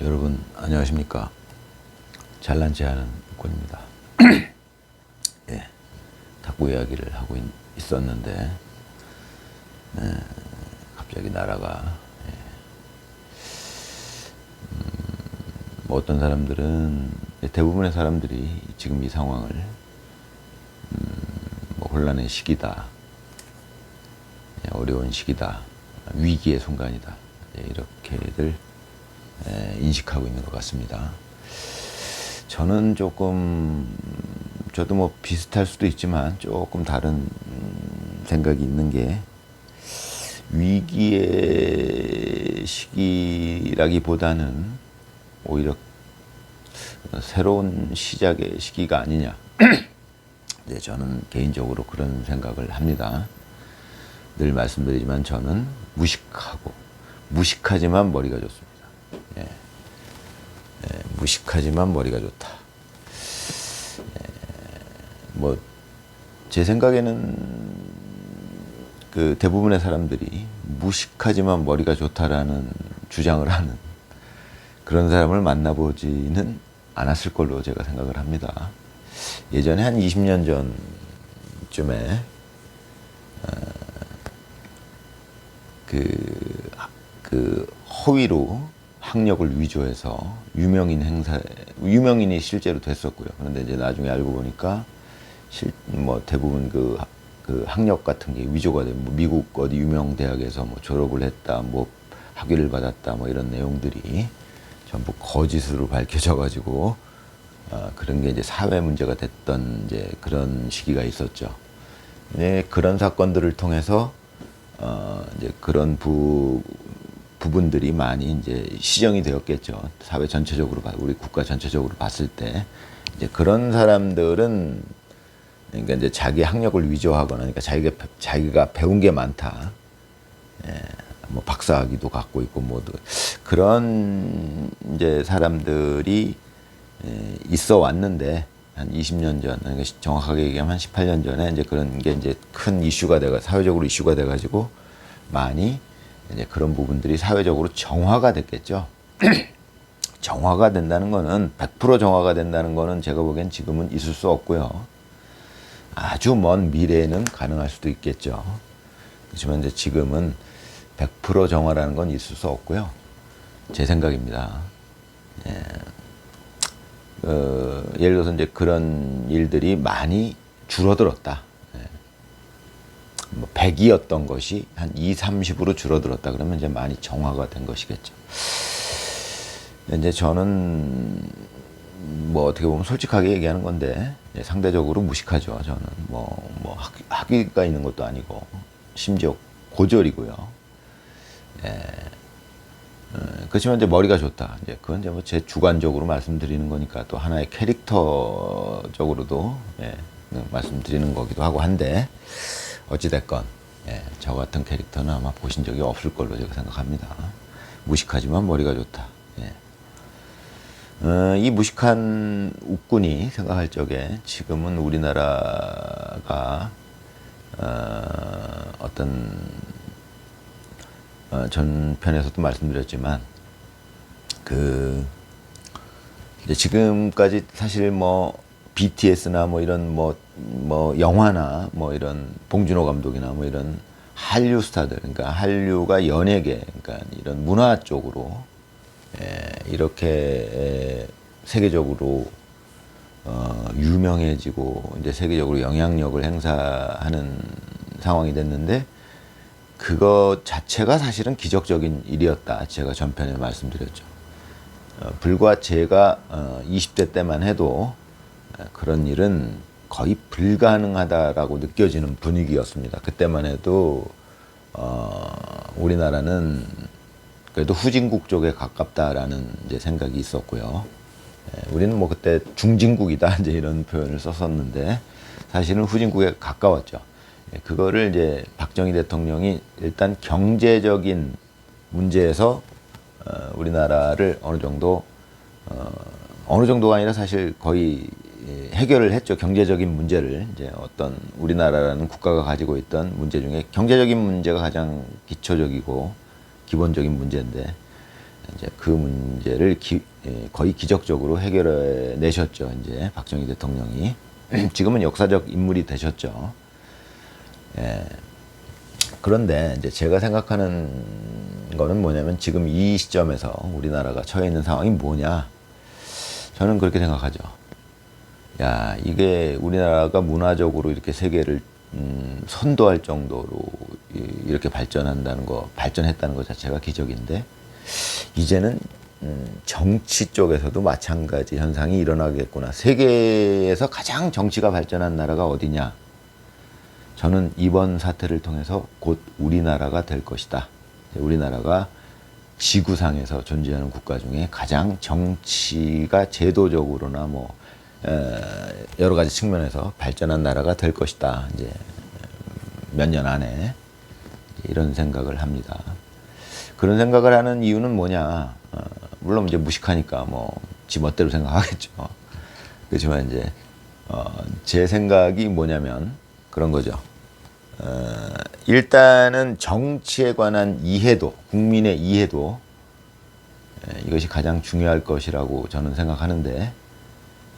여러분 안녕하십니까. 잘난 체하는 권입니다. 예, 탁구 이야기를 하고 있었는데 갑자기 나라가 뭐 어떤 사람들은 대부분의 사람들이 지금 이 상황을 뭐 혼란의 시기다, 어려운 시기다, 위기의 순간이다, 이렇게들 인식하고 있는 것 같습니다. 저는 조금, 저도 뭐 비슷할 수도 있지만 조금 다른 생각이 있는 게, 위기의 시기라기보다는 오히려 새로운 시작의 시기가 아니냐. 네, 저는 개인적으로 그런 생각을 합니다. 늘 말씀드리지만 저는 무식하지만 머리가 좋습니다. 무식하지만 머리가 좋다. 뭐 제 생각에는 그 대부분의 사람들이 무식하지만 머리가 좋다라는 주장을 하는 그런 사람을 만나보지는 않았을 걸로 제가 생각을 합니다. 예전에 한 20년 전쯤에 그 허위로 학력을 위조해서 유명인이 실제로 됐었고요. 그런데 이제 나중에 알고 보니까 뭐 대부분 그 학력 같은 게 위조가 되고, 뭐 미국 어디 유명 대학에서 뭐 졸업을 했다, 뭐 학위를 받았다, 뭐 이런 내용들이 전부 거짓으로 밝혀져 가지고 그런 게 이제 사회 문제가 됐던 이제 그런 시기가 있었죠. 네, 그런 사건들을 통해서 이제 그런 부분들이 많이 이제 시정이 되었겠죠. 사회 전체적으로, 우리 국가 전체적으로 봤을 때, 이제 그런 사람들은, 그러니까 이제 자기 학력을 위조하거나, 그러니까 자기가 배운 게 많다. 뭐 박사학위도 갖고 있고, 뭐 그런 이제 사람들이 있어 왔는데, 한 20년 전, 그러니까 정확하게 얘기하면 한 18년 전에 이제 그런 게 이제 큰 이슈가 사회적으로 이슈가 돼가지고 많이 이제 그런 부분들이 사회적으로 정화가 됐겠죠. 정화가 된다는 거는 100% 정화가 된다는 거는 제가 보기엔 지금은 있을 수 없고요. 아주 먼 미래에는 가능할 수도 있겠죠. 그렇지만 이제 지금은 100% 정화라는 건 있을 수 없고요. 제 생각입니다. 예를 들어서 이제 그런 일들이 많이 줄어들었다. 뭐 100이었던 것이 한 20, 30으로 줄어들었다. 그러면 이제 많이 정화가 된 것이겠죠. 이제 저는 뭐 어떻게 보면 솔직하게 얘기하는 건데, 상대적으로 무식하죠. 저는 뭐 학위가 있는 것도 아니고, 심지어 고졸이고요. 그렇지만 이제 머리가 좋다. 이제 그건 이제 뭐 제 주관적으로 말씀드리는 거니까, 또 하나의 캐릭터적으로도 말씀드리는 거기도 하고 한데, 어찌됐건 저 같은 캐릭터는 아마 보신 적이 없을 걸로 제가 생각합니다. 무식하지만 머리가 좋다. 이 무식한 웃군이 생각할 적에, 지금은 우리나라가 어떤 전편에서도 말씀드렸지만, 이제 지금까지 사실 뭐 BTS나 뭐 이런 뭐 영화나 뭐 이런 봉준호 감독이나 뭐 이런 한류 스타들, 그러니까 한류가 연예계, 그러니까 이런 문화 쪽으로 이렇게 세계적으로 유명해지고 이제 세계적으로 영향력을 행사하는 상황이 됐는데, 그거 자체가 사실은 기적적인 일이었다. 제가 전편에 말씀드렸죠. 불과 제가 20대 때만 해도 그런 일은 거의 불가능하다라고 느껴지는 분위기였습니다. 그때만 해도 우리나라는 그래도 후진국 쪽에 가깝다라는 이제 생각이 있었고요. 우리는 뭐 그때 중진국이다 이제 이런 표현을 썼었는데, 사실은 후진국에 가까웠죠. 그거를 이제 박정희 대통령이 일단 경제적인 문제에서 우리나라를 어느 정도가 아니라 사실 거의 해결을 했죠. 경제적인 문제를, 이제 어떤 우리나라라는 국가가 가지고 있던 문제 중에 경제적인 문제가 가장 기초적이고 기본적인 문제인데, 이제 그 문제를 거의 기적적으로 해결해 내셨죠. 이제 박정희 대통령이 지금은 역사적 인물이 되셨죠. 예. 그런데 이제 제가 생각하는 거는 뭐냐면 지금 이 시점에서 우리나라가 처해 있는 상황이 뭐냐? 저는 그렇게 생각하죠. 야, 이게 우리나라가 문화적으로 이렇게 세계를 선도할 정도로 이렇게 발전했다는 것 자체가 기적인데, 이제는 정치 쪽에서도 마찬가지 현상이 일어나겠구나. 세계에서 가장 정치가 발전한 나라가 어디냐? 저는 이번 사태를 통해서 곧 우리나라가 될 것이다. 우리나라가 지구상에서 존재하는 국가 중에 가장 정치가 제도적으로나 뭐 여러 가지 측면에서 발전한 나라가 될 것이다. 이제 몇 년 안에 이런 생각을 합니다. 그런 생각을 하는 이유는 뭐냐? 물론 이제 무식하니까 뭐 지 멋대로 생각하겠죠. 그렇지만 이제 제 생각이 뭐냐면 그런 거죠. 일단은 정치에 관한 이해도, 국민의 이해도 이것이 가장 중요할 것이라고 저는 생각하는데,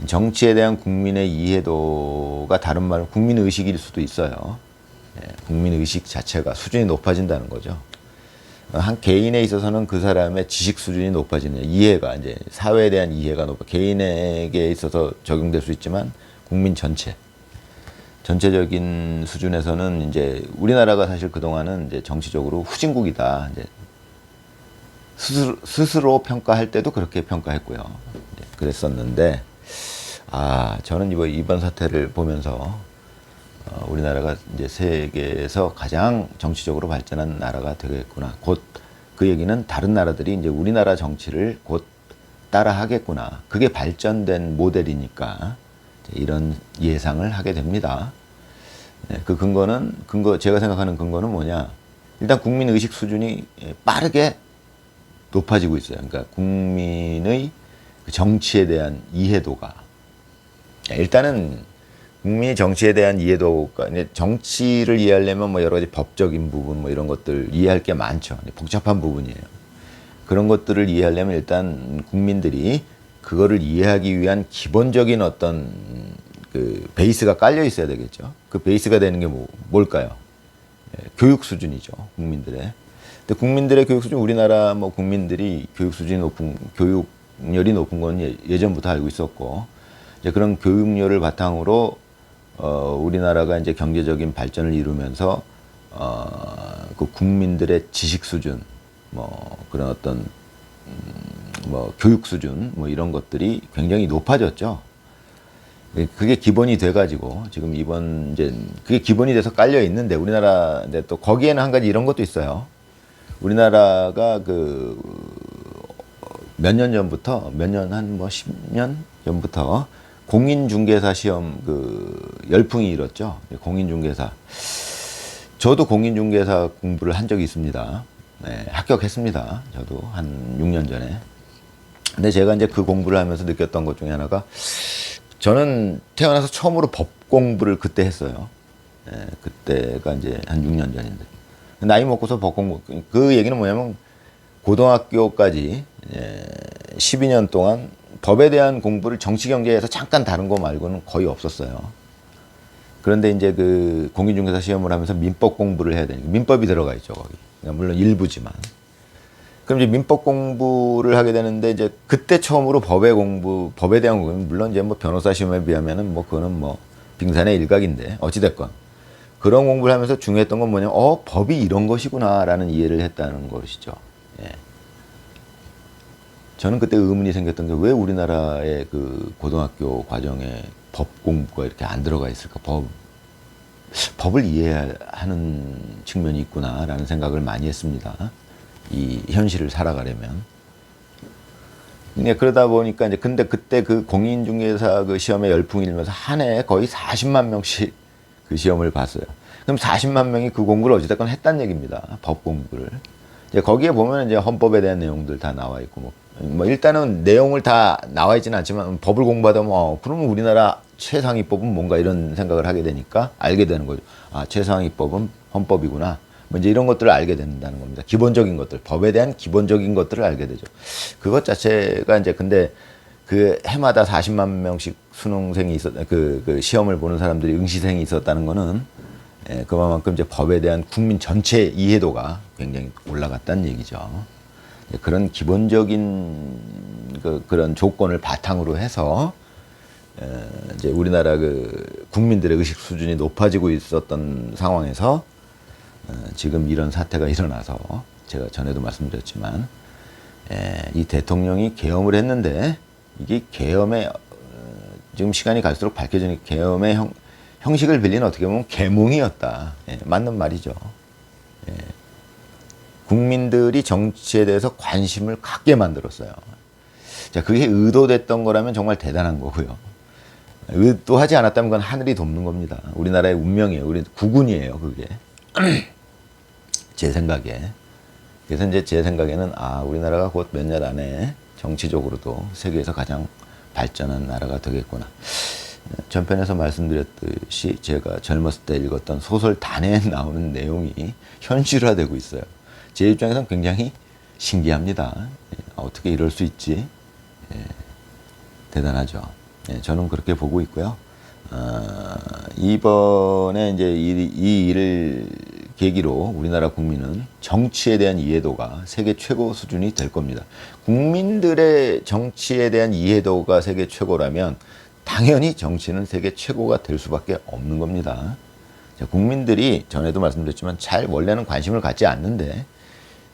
정치에 대한 국민의 이해도가 다른 말로 국민의식일 수도 있어요. 국민의식 자체가 수준이 높아진다는 거죠. 한 개인에 있어서는 그 사람의 지식 수준이 높아지는, 이해가, 이제 사회에 대한 이해가 개인에게 있어서 적용될 수 있지만 국민 전체적인 수준에서는 이제 우리나라가 사실 그동안은 이제 정치적으로 후진국이다. 이제 스스로 평가할 때도 그렇게 평가했고요. 그랬었는데, 저는 이번 사태를 보면서 우리나라가 이제 세계에서 가장 정치적으로 발전한 나라가 되겠구나. 곧 그 얘기는 다른 나라들이 이제 우리나라 정치를 곧 따라 하겠구나. 그게 발전된 모델이니까 이런 예상을 하게 됩니다. 네, 그 제가 생각하는 근거는 뭐냐. 일단 국민 의식 수준이 빠르게 높아지고 있어요. 그러니까 국민의 정치에 대한 이해도가. 일단은 국민의 정치에 대한 이해도가, 정치를 이해하려면 뭐 여러 가지 법적인 부분 뭐 이런 것들 이해할 게 많죠. 복잡한 부분이에요. 그런 것들을 이해하려면 일단 국민들이 그거를 이해하기 위한 기본적인 어떤 그 베이스가 깔려 있어야 되겠죠. 그 베이스가 되는 게 뭘까요? 교육 수준이죠. 국민들의. 근데 국민들의 교육 수준, 우리나라 뭐 국민들이 교육열이 높은 건 예전부터 알고 있었고, 이제 그런 교육열을 바탕으로 우리나라가 이제 경제적인 발전을 이루면서 그 국민들의 지식 수준, 뭐 그런 어떤 뭐 교육 수준 뭐 이런 것들이 굉장히 높아졌죠. 그게 기본이 돼가지고 지금 이제 그게 기본이 돼서 깔려 있는데, 우리나라인데 또 거기에는 한 가지 이런 것도 있어요. 우리나라가 몇 년 전부터, 한 뭐 10년 전부터 공인중개사 시험 열풍이 일었죠. 공인중개사. 저도 공인중개사 공부를 한 적이 있습니다. 네, 합격했습니다. 저도 한 6년 전에. 근데 제가 이제 그 공부를 하면서 느꼈던 것 중에 하나가, 저는 태어나서 처음으로 법 공부를 그때 했어요. 네, 그때가 이제 한 6년 전인데. 나이 먹고서 법 공부, 그 얘기는 뭐냐면 고등학교까지 12년 동안 법에 대한 공부를 정치 경제에서 잠깐 다른 거 말고는 거의 없었어요. 그런데 이제 그 공인중개사 시험을 하면서 민법 공부를 해야 되니까, 민법이 들어가 있죠, 거기. 그러니까 물론 일부지만. 그럼 이제 민법 공부를 하게 되는데, 이제 그때 처음으로 법에 대한 공부, 물론 이제 뭐 변호사 시험에 비하면은 뭐 그거는 뭐 빙산의 일각인데, 어찌됐건. 그런 공부를 하면서 중요했던 건 뭐냐면, 법이 이런 것이구나라는 이해를 했다는 것이죠. 예. 저는 그때 의문이 생겼던 게, 왜 우리나라의 그 고등학교 과정에 법 공부가 이렇게 안 들어가 있을까? 법을 이해하는 측면이 있구나라는 생각을 많이 했습니다. 이 현실을 살아가려면. 그러다 보니까 이제, 근데 그때 그 공인중개사 그 시험에 열풍이 일면서 한 해에 거의 40만 명씩 그 시험을 봤어요. 그럼 40만 명이 그 공부를 어찌됐건 했단 얘기입니다. 법 공부를. 이제 거기에 보면 이제 헌법에 대한 내용들 다 나와 있고, 뭐 일단은 내용을 다 나와 있지는 않지만, 법을 공부하다 보면 그러면 우리나라 최상위법은 뭔가 이런 생각을 하게 되니까 알게 되는 거죠. 최상위법은 헌법이구나. 뭐 이제 이런 것들을 알게 된다는 겁니다. 기본적인 것들, 법에 대한 기본적인 것들을 알게 되죠. 그것 자체가 이제 근데 그 해마다 40만 명씩 수능생이 그 시험을 보는 사람들이 응시생이 있었다는 거는 그만큼 이제 법에 대한 국민 전체 이해도가 굉장히 올라갔다는 얘기죠. 그런 기본적인 그런 조건을 바탕으로 해서 이제 우리나라 그 국민들의 의식 수준이 높아지고 있었던 상황에서 지금 이런 사태가 일어나서 제가 전에도 말씀드렸지만 이 대통령이 계엄을 했는데 이게 계엄의 지금 시간이 갈수록 밝혀지는 계엄의 형식을 빌린 어떻게 보면 계몽이었다. 맞는 말이죠. 국민들이 정치에 대해서 관심을 갖게 만들었어요. 자, 그게 의도됐던 거라면 정말 대단한 거고요. 의도하지 않았다면 그건 하늘이 돕는 겁니다. 우리나라의 운명이에요. 우리 국운이에요, 그게. 제 생각에. 그래서 이제 제 생각에는 우리나라가 곧 몇 년 안에 정치적으로도 세계에서 가장 발전한 나라가 되겠구나. 전편에서 말씀드렸듯이 제가 젊었을 때 읽었던 소설 단에에 나오는 내용이 현실화되고 있어요. 제 입장에서는 굉장히 신기합니다. 어떻게 이럴 수 있지? 대단하죠. 저는 그렇게 보고 있고요. 이번에 이제 이 일을 계기로 우리나라 국민은 정치에 대한 이해도가 세계 최고 수준이 될 겁니다. 국민들의 정치에 대한 이해도가 세계 최고라면 당연히 정치는 세계 최고가 될 수밖에 없는 겁니다. 국민들이 전에도 말씀드렸지만 잘 원래는 관심을 갖지 않는데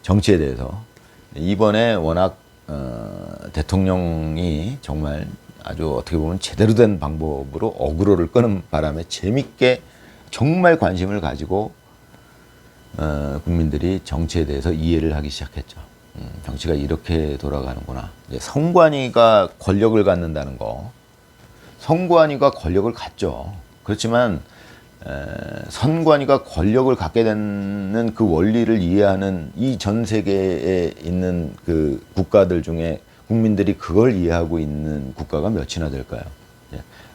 정치에 대해서 이번에 워낙 대통령이 정말 아주 어떻게 보면 제대로 된 방법으로 어그로를 끄는 바람에 재밌게 정말 관심을 가지고 국민들이 정치에 대해서 이해를 하기 시작했죠. 정치가 이렇게 돌아가는구나. 선관위가 권력을 갖는다는 거. 선관위가 권력을 갖죠. 그렇지만 선관위가 권력을 갖게 되는 그 원리를 이해하는 이 전 세계에 있는 그 국가들 중에 국민들이 그걸 이해하고 있는 국가가 몇이나 될까요?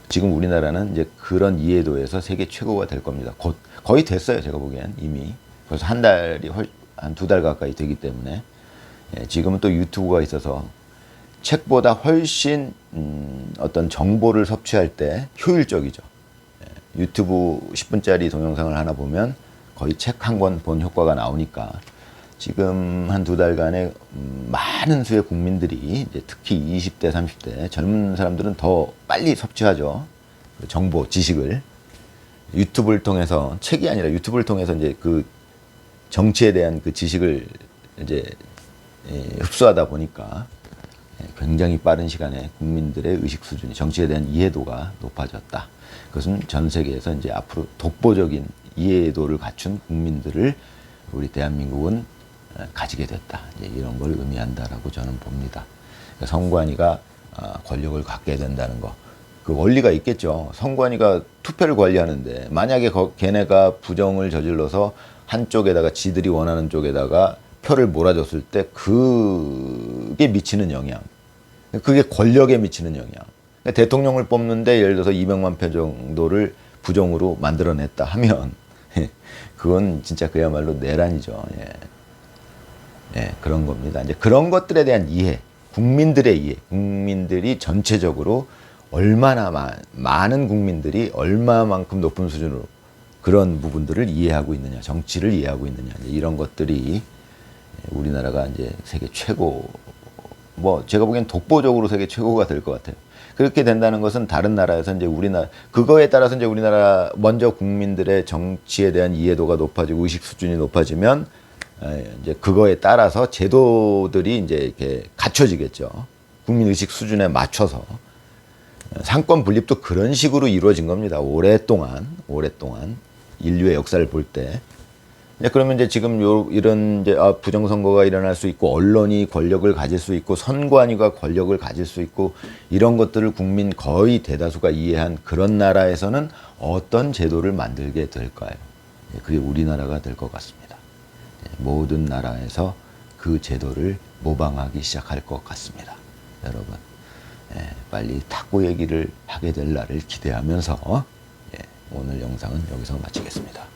지금 우리나라는 이제 그런 이해도에서 세계 최고가 될 겁니다. 곧 거의 됐어요. 제가 보기엔 이미 벌써 한 두 달 가까이 되기 때문에 지금은 또 유튜브가 있어서 책보다 훨씬 어떤 정보를 섭취할 때 효율적이죠. 유튜브 10분짜리 동영상을 하나 보면 거의 책 한 권 본 효과가 나오니까 지금 한 두 달간에 많은 수의 국민들이 이제 특히 20대, 30대 젊은 사람들은 더 빨리 섭취하죠. 정보, 지식을 유튜브를 통해서 책이 아니라 유튜브를 통해서 이제 그 정치에 대한 그 지식을 이제 흡수하다 보니까 굉장히 빠른 시간에 국민들의 의식 수준이 정치에 대한 이해도가 높아졌다. 그것은 전 세계에서 이제 앞으로 독보적인 이해도를 갖춘 국민들을 우리 대한민국은 가지게 됐다. 이제 이런 걸 의미한다라고 저는 봅니다. 그러니까 선관위가 권력을 갖게 된다는 거. 그 원리가 있겠죠. 선관위가 투표를 관리하는데 만약에 걔네가 부정을 저질러서 한쪽에다가 지들이 원하는 쪽에다가 표를 몰아줬을 때 그게 미치는 영향. 그게 권력에 미치는 영향. 그러니까 대통령을 뽑는데 예를 들어서 200만 표 정도를 부정으로 만들어냈다 하면 그건 진짜 그야말로 내란이죠. 그런 겁니다. 이제 그런 것들에 대한 이해, 국민들의 이해, 국민들이 전체적으로 얼마나 많은 국민들이 얼마만큼 높은 수준으로 그런 부분들을 이해하고 있느냐, 정치를 이해하고 있느냐, 이런 것들이 우리나라가 이제 세계 최고, 제가 보기엔 독보적으로 세계 최고가 될 것 같아요. 그렇게 된다는 것은 다른 나라에서 이제 그거에 따라서 이제 우리나라 먼저 국민들의 정치에 대한 이해도가 높아지고 의식 수준이 높아지면 이제 그거에 따라서 제도들이 이제 이렇게 갖춰지겠죠. 국민 의식 수준에 맞춰서. 상권 분립도 그런 식으로 이루어진 겁니다. 오랫동안 인류의 역사를 볼 때. 그러면 이제 지금 이런 이제 부정선거가 일어날 수 있고 언론이 권력을 가질 수 있고 선관위가 권력을 가질 수 있고 이런 것들을 국민 거의 대다수가 이해한 그런 나라에서는 어떤 제도를 만들게 될까요? 그게 우리나라가 될 것 같습니다. 모든 나라에서 그 제도를 모방하기 시작할 것 같습니다. 여러분, 빨리 탁구 얘기를 하게 될 날을 기대하면서 오늘 영상은 여기서 마치겠습니다.